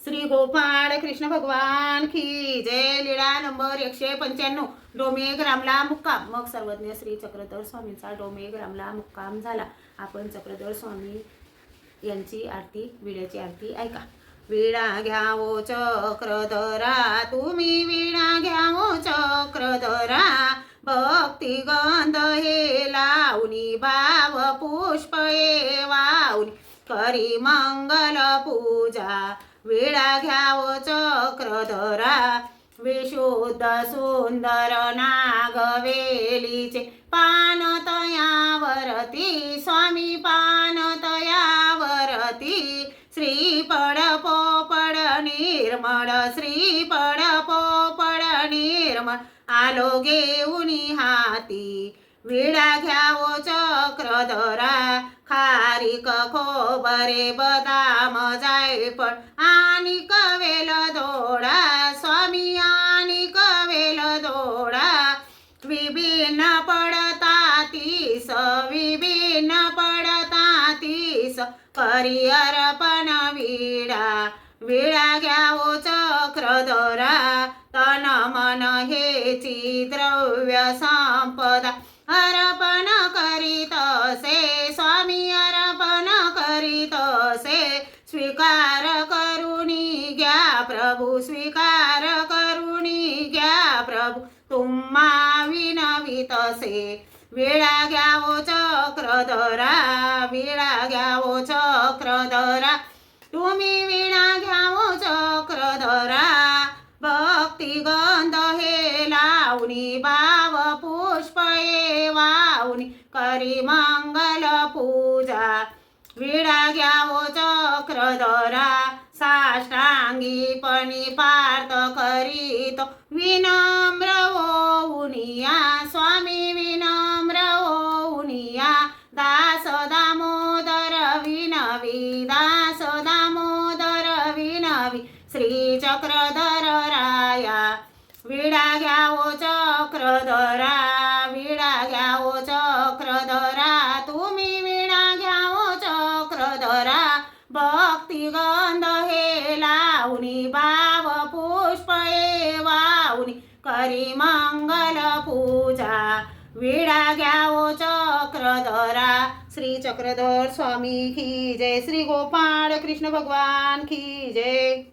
श्री गोपाळ कृष्ण भगवान की जय. लीळा नंबर 195. डोमेग्रामला मुक्काम. मग सर्वज्ञ श्री चक्रधर स्वामींचा डोमेग्रामला मुक्काम झाला. आपण चक्रधर स्वामी यांची आरती, विड्याची आरती ऐका. विडा घ्यावो चक्रधरा, तुम्ही विडा घ्यावो चक्रधरा, भक्ती गंध हे लावणी, भाव पुष्प हे वावणी, करी मंगल पूजा. विडा घ्यावो चक्रधरा, विशुद्ध सुंदर नागवेलीचे पान तयावरती, स्वामी पान तयावरती, श्रीफळ पोपळ निर्मळ, श्रीफळ पोपळ निर्मळ, आलो घेऊनी हाती. विडा घ्यावो चक्रधरा, खारीक खोबरे बदाम जायफळ आणि कवेल दोडा, स्वामी आणि कवेल दोडा, विभिन्न पडतातीस, विभिन्न पडतातीस, करी अर्पण विडा. विडा घ्यावो चक्रधरा, तन मन हेची द्रव्य संपदा, अर्पण करीतसे, स्वामी अर्पण करीतसे, स्वीकार करुणी घ्या प्रभू, स्वीकार करुणी घ्या प्रभू, तुम्हा विनवितसे. विडा घ्यावो चक्रधरा, विडा घ्यावो चक्रधरा, तुम्ही विडा घ्यावो चक्रधरा, भक्ती गंध हे लावणी, भाव पुष्प हे वावणी, करी मंगल पूजा. विडा घ्यावो चक्रधरा, साष्टांगीपणी पार्थ करीत, विनम्र होऊनिया, स्वामी विनम्र होऊनिया, दास दामोदर विनवी, दास दामोदर विनवी, श्री चक्रधर राया. विडा घ्यावो चक्रधरा, विडा घ्यावो चक्रधरा, तुम्ही विडा घ्यावो चक्रधरा, भक्ती गंध हे लावणी, भाव पुष्प हे वावणी, करी मंगल पूजा. विडा घ्यावो चक्रधरा. श्री चक्रधर स्वामी की जय. श्री गोपाळ कृष्ण भगवान की जय.